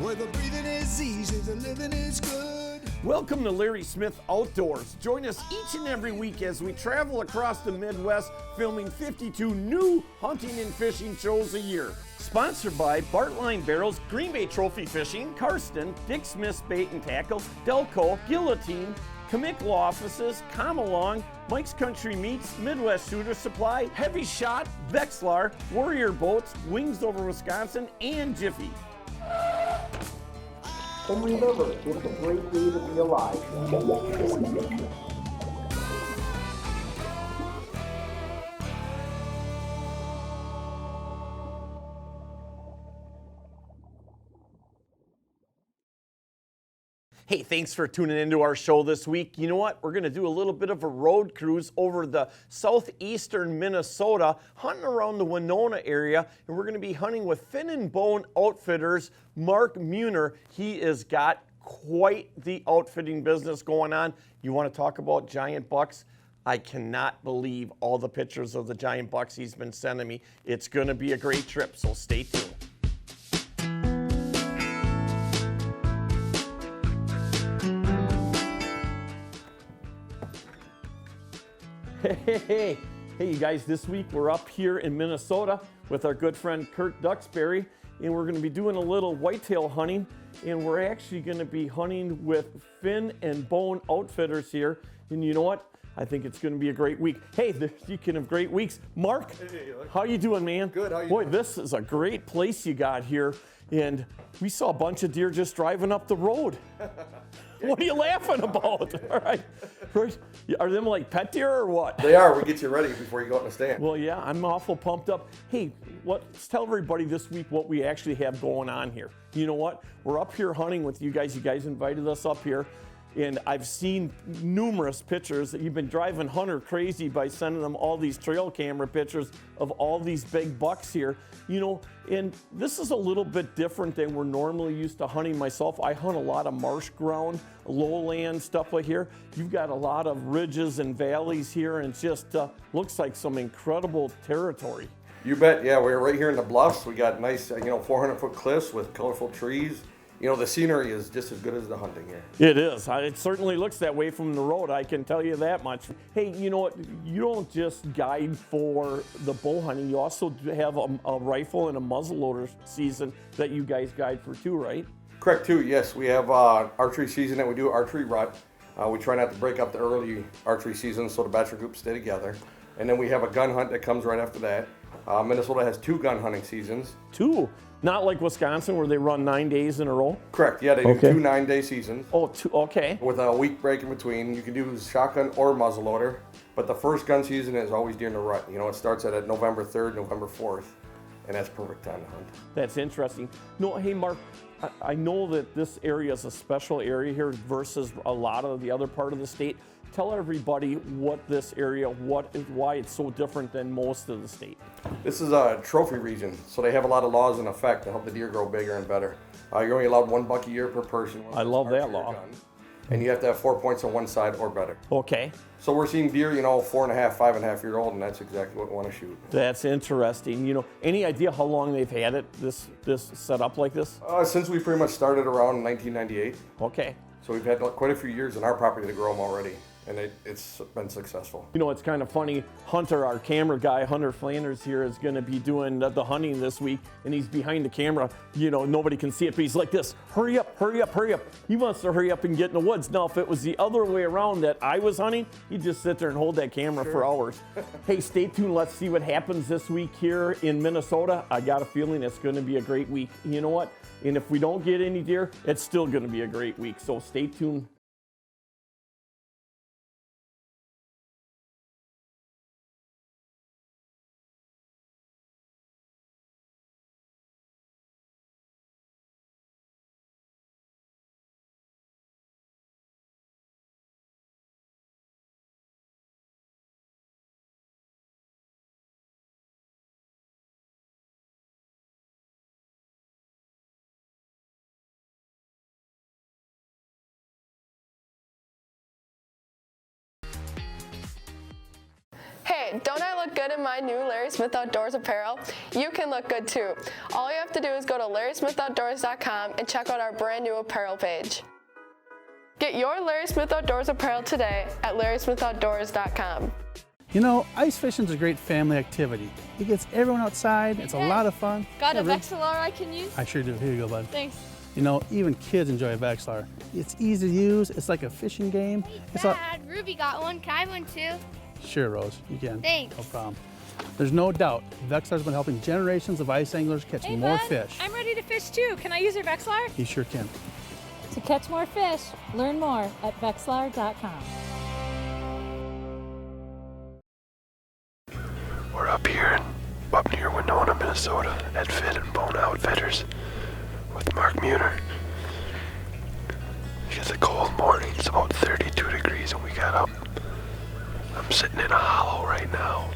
where the breathing is easy, the living is good. Welcome to Larry Smith Outdoors. Join us each and every week as we travel across the Midwest, filming 52 new hunting and fishing shows a year. Sponsored by Bartline Barrels, Green Bay Trophy Fishing, Karsten, Dick Smith's Bait and Tackle, Delco, Guillotine, Kamick Law Offices, Come Along, Mike's Country Meats, Midwest Shooter Supply, Heavy Shot, Vexlar, Warrior Boats, Wings Over Wisconsin, and Jiffy. And remember, it's a great day to be alive. Hey, thanks for tuning into our show this week. You know what? We're going to do a little bit of a road cruise over the southeastern Minnesota, hunting around the Winona area, and we're going to be hunting with Fin and Bone Outfitters, Mark Muner. He has got quite the outfitting business going on. You want to talk about giant bucks? I cannot believe all the pictures of the giant bucks he's been sending me. It's going to be a great trip, so stay tuned. Hey, you guys, this week we're up here in Minnesota with our good friend Kurt Duxbury, and we're going to be doing a little whitetail hunting, and we're actually going to be hunting with Fin and Bone Outfitters here, and you know what? I think it's going to be a great week. Hey, speaking of great weeks, Mark, how you doing, man? Good, how you doing? doing? Boy, this is a great place you got here, and we saw a bunch of deer just driving up the road. What are you laughing about? All right. Are them like pet deer or what? They are. We get you ready before you go out in the stand. Well, yeah, I'm awful pumped up. Hey, let's tell everybody this week what we actually have going on here. You know what? We're up here hunting with you guys. You guys invited us up here. And I've seen numerous pictures that you've been driving Hunter crazy by sending them all these trail camera pictures of all these big bucks here. You know, and this is a little bit different than we're normally used to hunting myself. I hunt a lot of marsh ground, lowland, stuff like here. You've got a lot of ridges and valleys here, and it just looks like some incredible territory. You bet. Yeah, we're right here in the bluffs. We got nice, 400-foot cliffs with colorful trees. You know, the scenery is just as good as the hunting here. It is. It certainly looks that way from the road, I can tell you that much. Hey, you know what? You don't just guide for the bow hunting. You also have a rifle and a muzzleloader season that you guys guide for too, right? Correct, too. Yes, we have archery season that we do, archery rut. We try not to break up the early archery season so the bachelor groups stay together. And then we have a gun hunt that comes right after that. Minnesota has 2 gun hunting seasons. 2? Not like Wisconsin where they run 9 days in a row? Correct. Yeah, they do 2 9-day seasons. Oh, 2, okay. With a week break in between. You can do shotgun or muzzleloader. But the first gun season is always during the rut. You know, it starts at November 3rd, November 4th. And that's perfect time to hunt. That's interesting. No, hey, Mark, I know that this area is a special area here versus a lot of the other part of the state. Tell everybody what this area, why it's so different than most of the state. This is a trophy region, so they have a lot of laws in effect to help the deer grow bigger and better. You're only allowed 1 buck a year per person. I love that law. And you have to have 4 points on one side or better. Okay. So we're seeing deer, 4.5, 5.5 year old, and that's exactly what we want to shoot. That's interesting. You know, any idea how long they've had it, this set up like this? Since we pretty much started around 1998. Okay. So we've had quite a few years on our property to grow them already. And it's been successful. You know, it's kind of funny. Hunter, our camera guy, Hunter Flanders here, is going to be doing the hunting this week, and he's behind the camera. You know, nobody can see it, but he's like this, hurry up, hurry up, hurry up. He wants to hurry up and get in the woods. Now, if it was the other way around that I was hunting, he'd just sit there and hold that camera for hours. Hey, stay tuned. Let's see what happens this week here in Minnesota. I got a feeling it's going to be a great week. You know what? And if we don't get any deer, it's still going to be a great week. So stay tuned. Hey, don't I look good in my new Larry Smith Outdoors apparel? You can look good too. All you have to do is go to LarrySmithOutdoors.com and check out our brand new apparel page. Get your Larry Smith Outdoors apparel today at LarrySmithOutdoors.com. You know, ice fishing's a great family activity. It gets everyone outside, it's a lot of fun. Got a Vexilar I can use? I sure do. Here you go, bud. Thanks. You know, even kids enjoy a Vexilar. It's easy to use, it's like a fishing game. Hey, Dad, Ruby got one. Can I have one too? Sure, Rose, you can. Thanks. No problem. There's no doubt, Vexilar's been helping generations of ice anglers catch more fish. I'm ready to fish too. Can I use your Vexilar? You sure can. To catch more fish, learn more at Vexilar.com. We're up here up near Winona, Minnesota at Fit and Bone Outfitters with Mark Muner. It's a cold morning, it's about 32 degrees and we got up. I'm sitting in a hollow right now.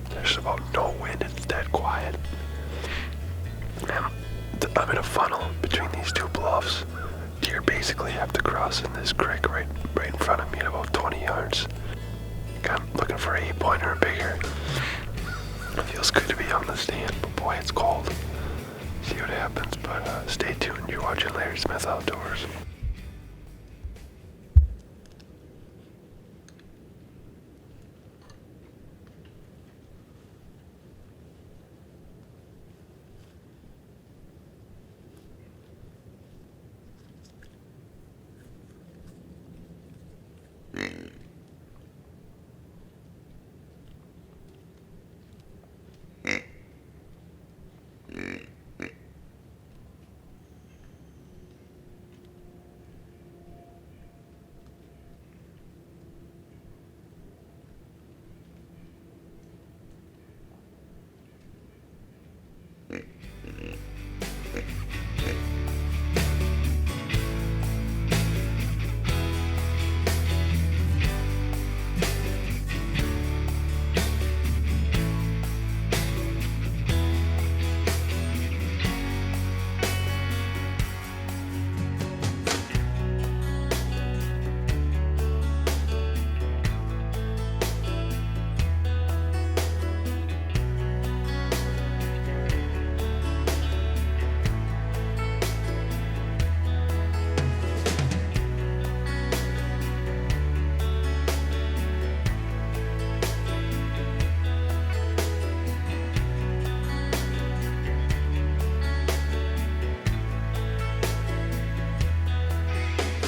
There's about no wind, it's dead quiet. I'm in a funnel between these two bluffs. Deer basically have to cross in this creek right in front of me at about 20 yards. I'm looking for an 8-pointer or bigger. It feels good to be on the stand, but boy, it's cold. See what happens, but stay tuned. You're watching Larry Smith Outdoors.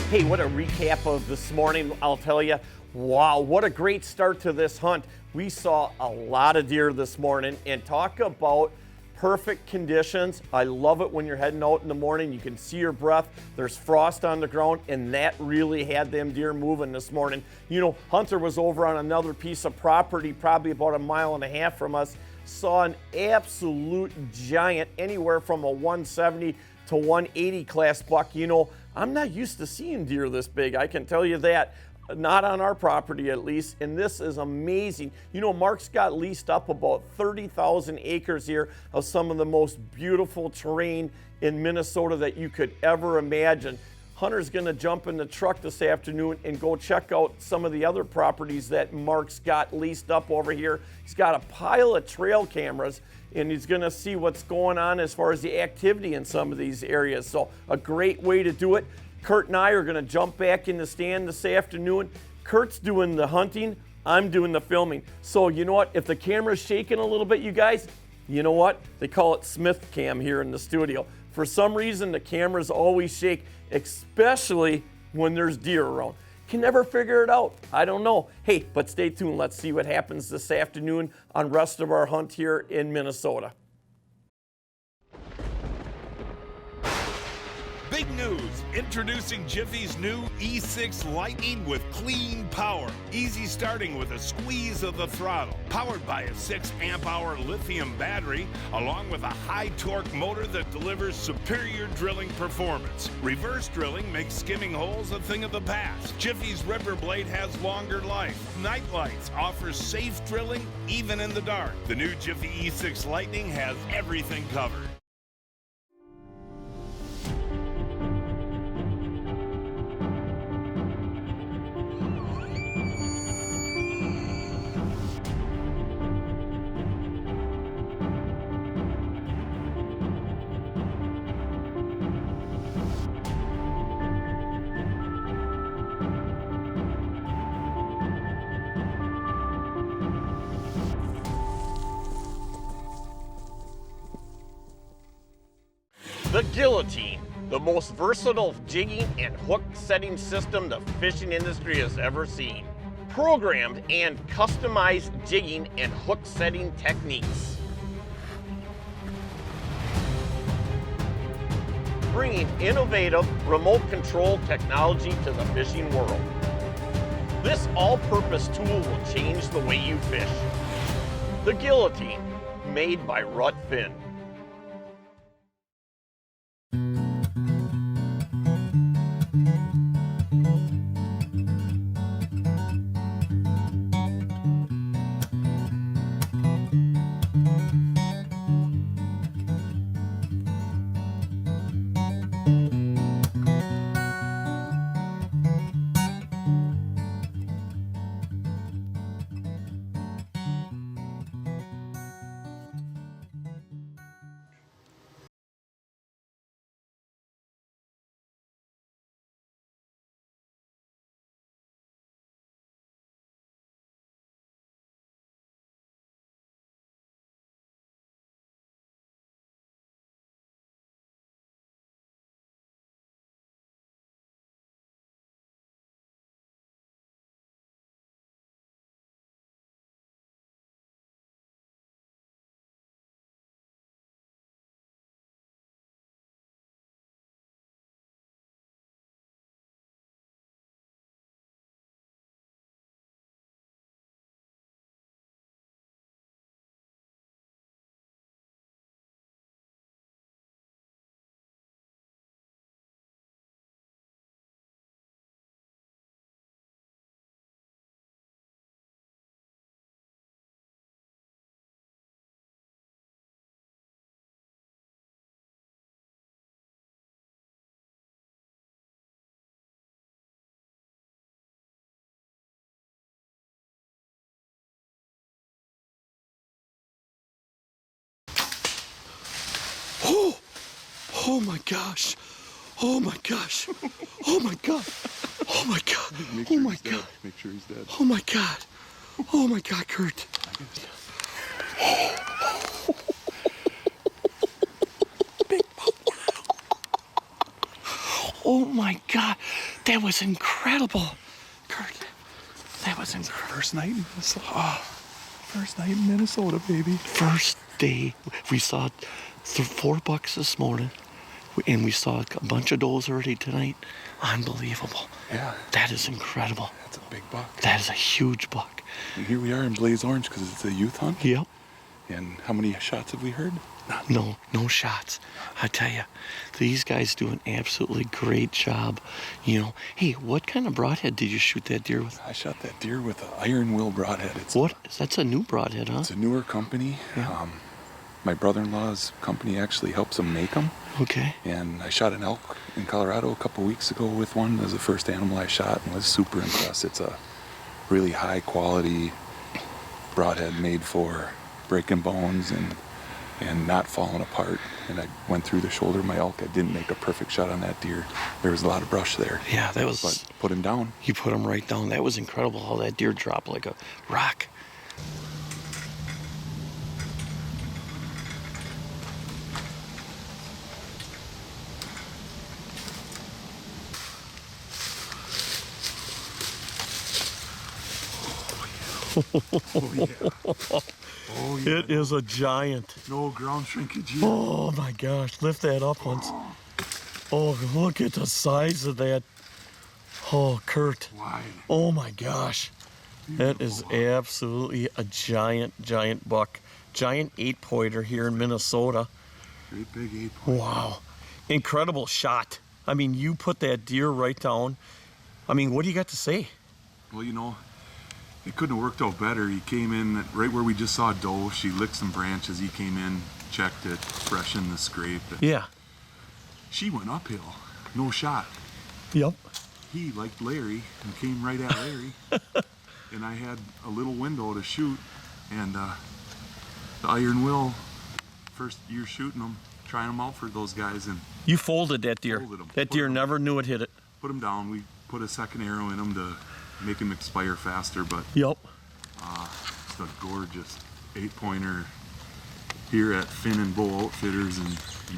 Hey, what a recap of this morning, I'll tell you. Wow, what a great start to this hunt. We saw a lot of deer this morning, and talk about perfect conditions. I love it when you're heading out in the morning, you can see your breath, there's frost on the ground, and that really had them deer moving this morning. You know, Hunter was over on another piece of property, probably about 1.5 miles from us, saw an absolute giant, anywhere from a 170 to 180 class buck. You know, I'm not used to seeing deer this big, I can tell you that. Not on our property at least, and this is amazing. You know, Mark's got leased up about 30,000 acres here of some of the most beautiful terrain in Minnesota that you could ever imagine. Hunter's gonna jump in the truck this afternoon and go check out some of the other properties that Mark's got leased up over here. He's got a pile of trail cameras, and he's gonna see what's going on as far as the activity in some of these areas. So a great way to do it. Kurt and I are gonna jump back in the stand this afternoon. Kurt's doing the hunting, I'm doing the filming. So you know what, if the camera's shaking a little bit, you guys, you know what? They call it Smith Cam here in the studio. For some reason, the cameras always shake, especially when there's deer around. Can never figure it out, I don't know. Hey, but stay tuned, let's see what happens this afternoon on rest of our hunt here in Minnesota. Big news! Introducing Jiffy's new E6 Lightning with clean power. Easy starting with a squeeze of the throttle. Powered by a 6 amp hour lithium battery, along with a high torque motor that delivers superior drilling performance. Reverse drilling makes skimming holes a thing of the past. Jiffy's Ripper Blade has longer life. Night lights offers safe drilling even in the dark. The new Jiffy E6 Lightning has everything covered. The Guillotine, the most versatile jigging and hook setting system the fishing industry has ever seen. Programmed and customized jigging and hook setting techniques. Bringing innovative remote control technology to the fishing world. This all-purpose tool will change the way you fish. The Guillotine, made by Rut Fin. Oh my gosh. Oh my gosh. Oh my god. Oh my god. Oh my god. Make sure he's dead. Oh my god. Oh my god, Kurt. Big oh my god. That was incredible. Kurt. That was incredible. First night in Minnesota. Oh, first night in Minnesota, baby. First day. We saw 4 bucks this morning. And we saw a bunch of does already tonight. Unbelievable. Yeah. That is incredible. That's a big buck. That is a huge buck. And here we are in Blaze Orange because it's a youth hunt. Yep. And how many shots have we heard? No shots. I tell you, these guys do an absolutely great job. You know, hey, what kind of broadhead did you shoot that deer with? I shot that deer with an iron will broadhead. That's a new broadhead, huh? It's a newer company. Yeah. My brother-in-law's company actually helps them make them. Okay. And I shot an elk in Colorado a couple weeks ago with one. It was the first animal I shot and was super impressed. It's a really high quality broadhead made for breaking bones and not falling apart. And I went through the shoulder of my elk. I didn't make a perfect shot on that deer. There was a lot of brush there. Yeah, that was... But put him down. You put him right down. That was incredible how that deer dropped like a rock. Oh, yeah. Oh, yeah. It is a giant. No ground shrinkage here. Oh my gosh, lift that up once. Oh, look at the size of that. Oh, Kurt. Wide. Oh my gosh. That is absolutely a giant buck. Giant 8-pointer here in Minnesota. Great big 8-pointer. Wow. Incredible shot. I mean, you put that deer right down. I mean, what do you got to say? Well, you know, it couldn't have worked out better. He came in right where we just saw doe. She licked some branches. He came in, checked it, freshened the scrape. Yeah. She went uphill. No shot. Yep. He liked Larry and came right at Larry. And I had a little window to shoot. And the iron will, first year shooting them, trying them out for those guys. And you folded that deer. That deer never knew it hit it. Put him down. We put a second arrow in him to make him expire faster, but yep. It's a gorgeous 8-pointer. here at Finn and Bow Outfitters in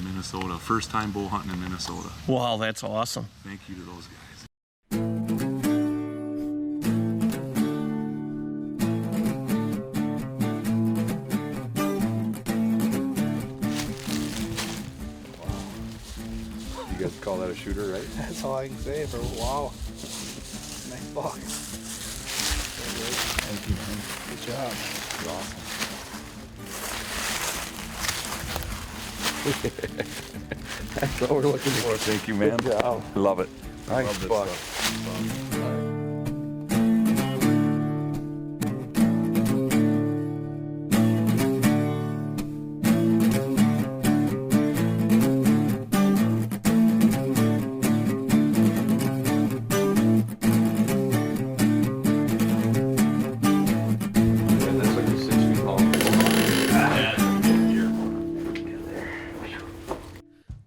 Minnesota. First time bow hunting in Minnesota. Wow, that's awesome. Thank you to those guys. You guys call that a shooter, right? That's all I can say for wow. Nice buck. Thank you, man. Good job. That's what we're looking for. Thank you, man. Good job. Love it. Nice Love this buck. stuff.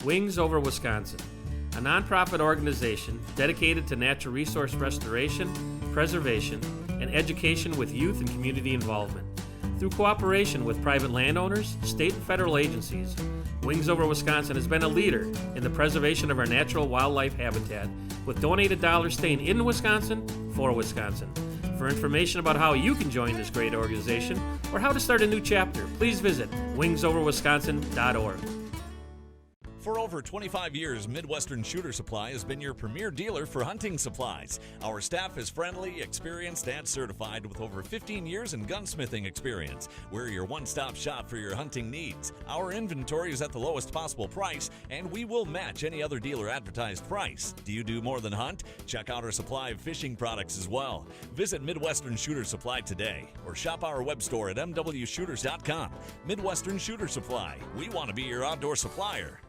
Wings Over Wisconsin, a nonprofit organization dedicated to natural resource restoration, preservation, and education with youth and community involvement. Through cooperation with private landowners, state and federal agencies, Wings Over Wisconsin has been a leader in the preservation of our natural wildlife habitat, with donated dollars staying in Wisconsin for Wisconsin. For information about how you can join this great organization or how to start a new chapter, please visit wingsoverwisconsin.org. For over 25 years, Midwestern Shooter Supply has been your premier dealer for hunting supplies. Our staff is friendly, experienced, and certified with over 15 years in gunsmithing experience. We're your one-stop shop for your hunting needs. Our inventory is at the lowest possible price, and we will match any other dealer advertised price. Do you do more than hunt? Check out our supply of fishing products as well. Visit Midwestern Shooter Supply today, or shop our web store at mwshooters.com. Midwestern Shooter Supply. We want to be your outdoor supplier.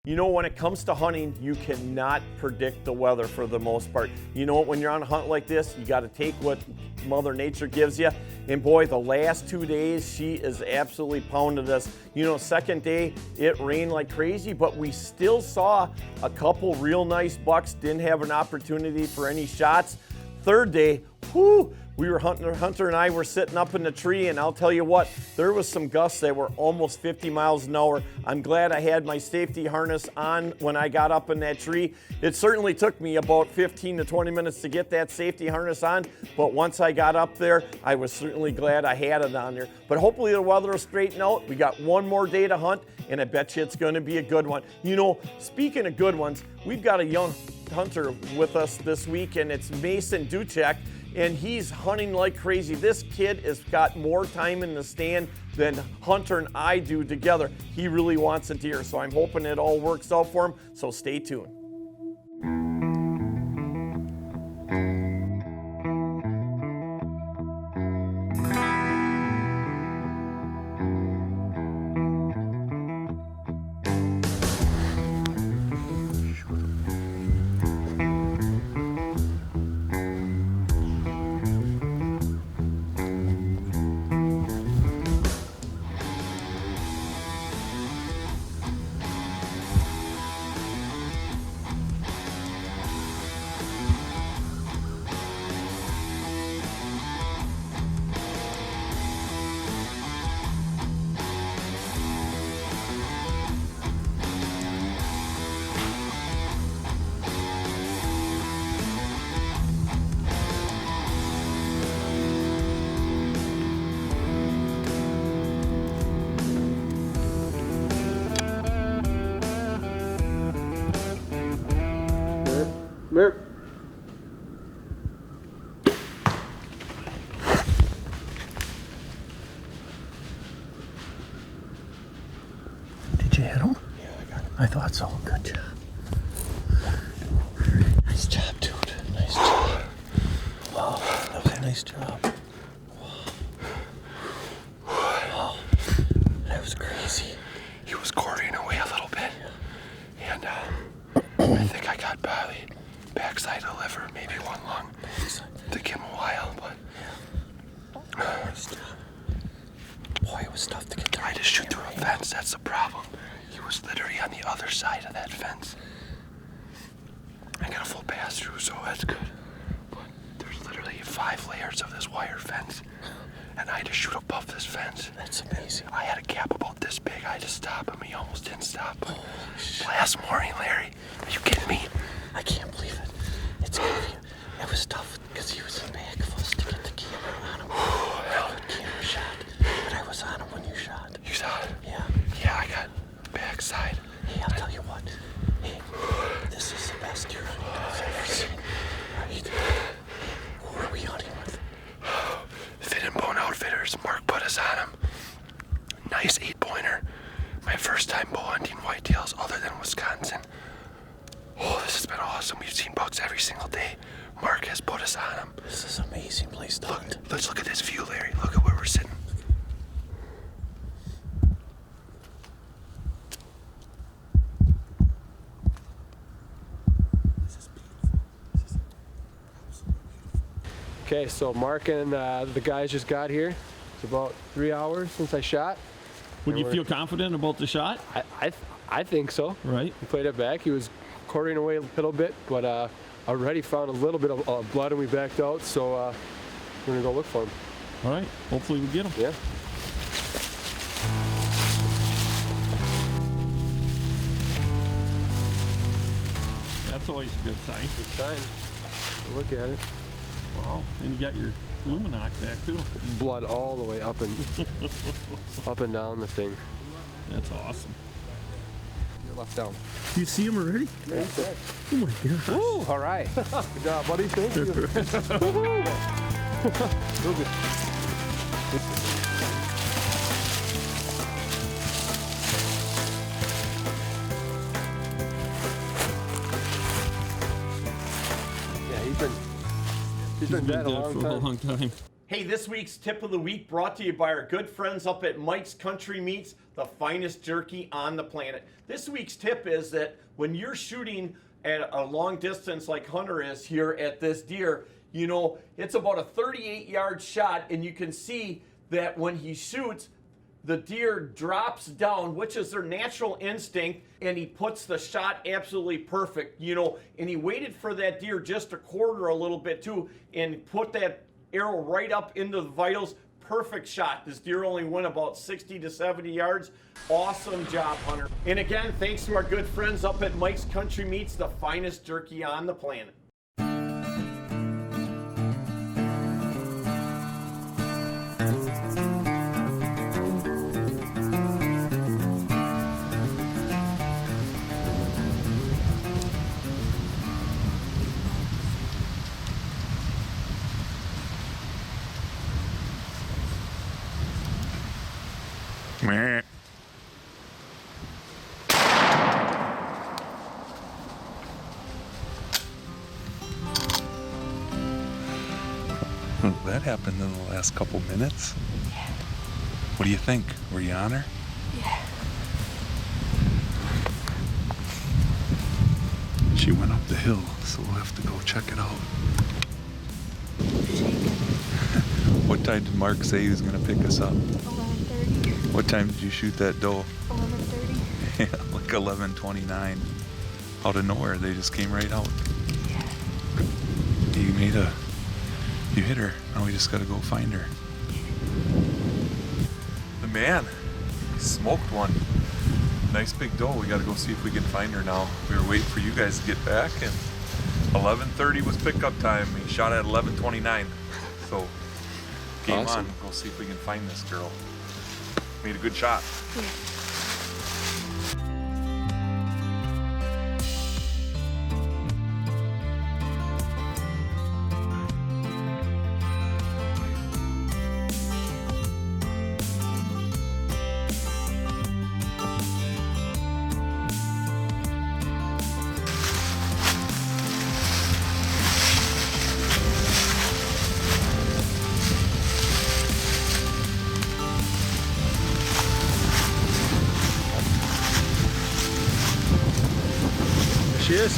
You know, when it comes to hunting, you cannot predict the weather for the most part. You know, when you're on a hunt like this, you got to take what Mother Nature gives you. And boy, the last 2 days, she is absolutely pounded us. You know, second day, it rained like crazy, but we still saw a couple real nice bucks, didn't have an opportunity for any shots. Third day, whoo, Hunter and I were sitting up in the tree, and I'll tell you what, there was some gusts that were almost 50 miles an hour. I'm glad I had my safety harness on when I got up in that tree. It certainly took me about 15 to 20 minutes to get that safety harness on, but once I got up there, I was certainly glad I had it on there. But hopefully the weather will straighten out. We got one more day to hunt, and I bet you it's going to be a good one. You know, speaking of good ones, we've got a young hunter with us this week, and it's Mason Duchek. And he's hunting like crazy. This kid has got more time in the stand than Hunter and I do together. He really wants a deer, so I'm hoping it all works out for him, so stay tuned. Merp. Did you hit him? Yeah, I got him. I thought so. Good job. Nice job, dude. Nice job. Wow, that was a nice job. Wow. That was crazy. He was quartering away a little bit. And I think I got probably backside of the liver, maybe one lung. Took him a while, but boy, it was tough to get through. I just shoot through a fence, that's the problem. He was literally on the other side of that fence. I got a full pass through, so that's good. But there's literally 5 layers of this wire fence. And I had to shoot above this fence. That's amazing. I had a gap about this big. tried to stop him. He almost didn't stop. But last morning, Larry, are you kidding me? I can't believe it. It's gonna be. It was tough because he was in back of us to get the camera on him. Good camera shot. But I was on him when you shot. You saw it? Yeah. Yeah, I got backside. Hey, I'll tell you what. Hey, this is the best deer hunting I've ever seen. Right? Who are we hunting with? Fit and Bone Outfitters. Mark put us on him. Nice 8-pointer. My first time bow hunting whitetails other than Wisconsin. Oh, this has been awesome. We've seen bucks every single day. Mark has put us on them. This is an amazing place to hunt. Let's look at this view, Larry. Look at where we're sitting. Okay, so Mark and the guys just got here. It's about 3 hours since I shot. Would you feel confident about the shot? I think so. Right. He played it back. He was quartering away a little bit, but already found a little bit of blood and we backed out, so we're gonna go look for him. All right, hopefully we get him. Yeah. That's always a good sign. Good sign. Look at it. Wow, and you got your Luminac back too. Blood all the way up and up and down the thing. That's awesome. You're left down. Do you see him already? Right there. Oh my gosh. Woo, all right. Good job, buddy. Thank you. Real good. Yeah, he's been dead a long time. Hey, this week's tip of the week brought to you by our good friends up at Mike's Country Meats, the finest jerky on the planet. This week's tip is that when you're shooting at a long distance like Hunter is here at this deer, you know, it's about a 38-yard shot, and you can see that when he shoots, the deer drops down, which is their natural instinct, and he puts the shot absolutely perfect, you know, and he waited for that deer just to quarter a little bit too, and put that arrow right up into the vitals. Perfect shot. This deer only went about 60 to 70 yards. Awesome job, Hunter. And again, thanks to our good friends up at Mike's Country Meats, the finest jerky on the planet. Meh. That happened in the last couple minutes. Yeah. What do you think? Were you on her? Yeah. She went up the hill, so we'll have to go check it out. What time did Mark say he was going to pick us up? 11:30. What time did you shoot that doe? 11:30. Yeah, like 11:29. Out of nowhere, they just came right out. Yeah. You hit her. Now we just gotta go find her. The man, he smoked one. Nice big doe. We gotta go see if we can find her now. We were waiting for you guys to get back, and 11:30 was pickup time. He shot at 11:29. So game Awesome. on. Go see if we can find this girl. Made a good shot. Yeah. She is.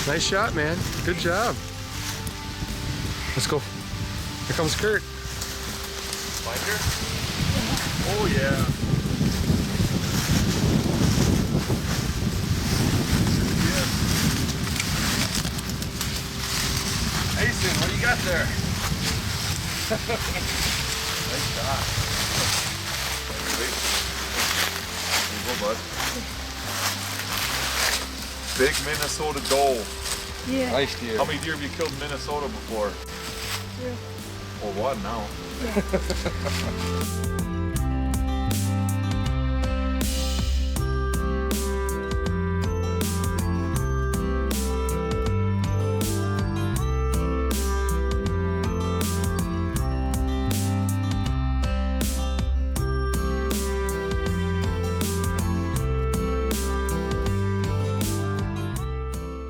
Nice shot, man. Good job. Let's go. Here comes Kurt. Find her? Oh yeah. Mason, what do you got there? Nice shot. bud. Big Minnesota doe. Yeah. Nice deer. How many deer have you killed in Minnesota before? 0. Well, what now?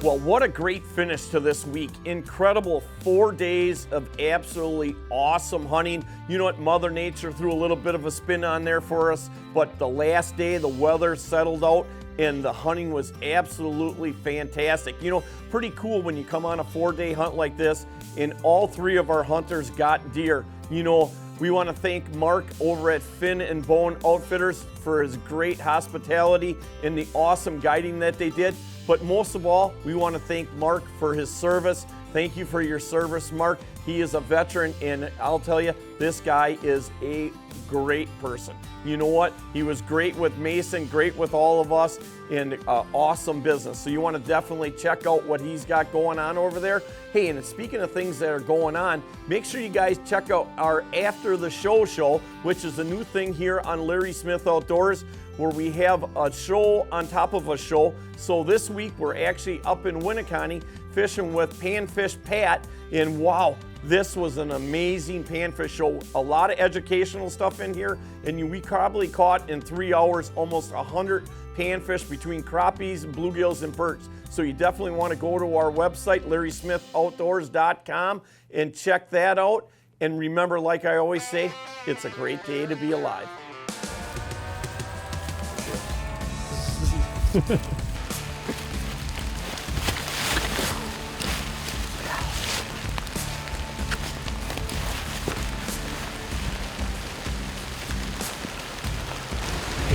Well, what a great finish to this week. Incredible 4 days of absolutely awesome hunting. You know what? Mother Nature threw a little bit of a spin on there for us, but the last day, the weather settled out and the hunting was absolutely fantastic. You know, pretty cool when you come on a 4-day hunt like this and all 3 of our hunters got deer. You know, we want to thank Mark over at Fin and Bone Outfitters for his great hospitality and the awesome guiding that they did. But most of all, we want to thank Mark for his service. Thank you for your service, Mark. He is a veteran, and I'll tell you, this guy is a great person. You know what? He was great with Mason, great with all of us, and awesome business. So you want to definitely check out what he's got going on over there. Hey, and speaking of things that are going on, make sure you guys check out our After the Show show, which is a new thing here on Larry Smith Outdoors, where we have a show on top of a show. So this week we're actually up in Winona fishing with Panfish Pat, and wow, this was an amazing panfish show. A lot of educational stuff in here, and we probably caught in 3 hours almost 100 panfish between crappies, bluegills, and perch. So you definitely want to go to our website, LarrySmithOutdoors.com, and check that out. And remember, like I always say, it's a great day to be alive. Hey,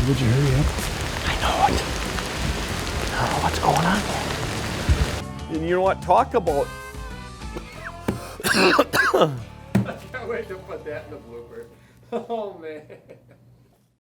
would you hurry up? I know it. I don't know what's going on there. And you know what? Talk about I can't wait to put that in the blooper. Oh, man.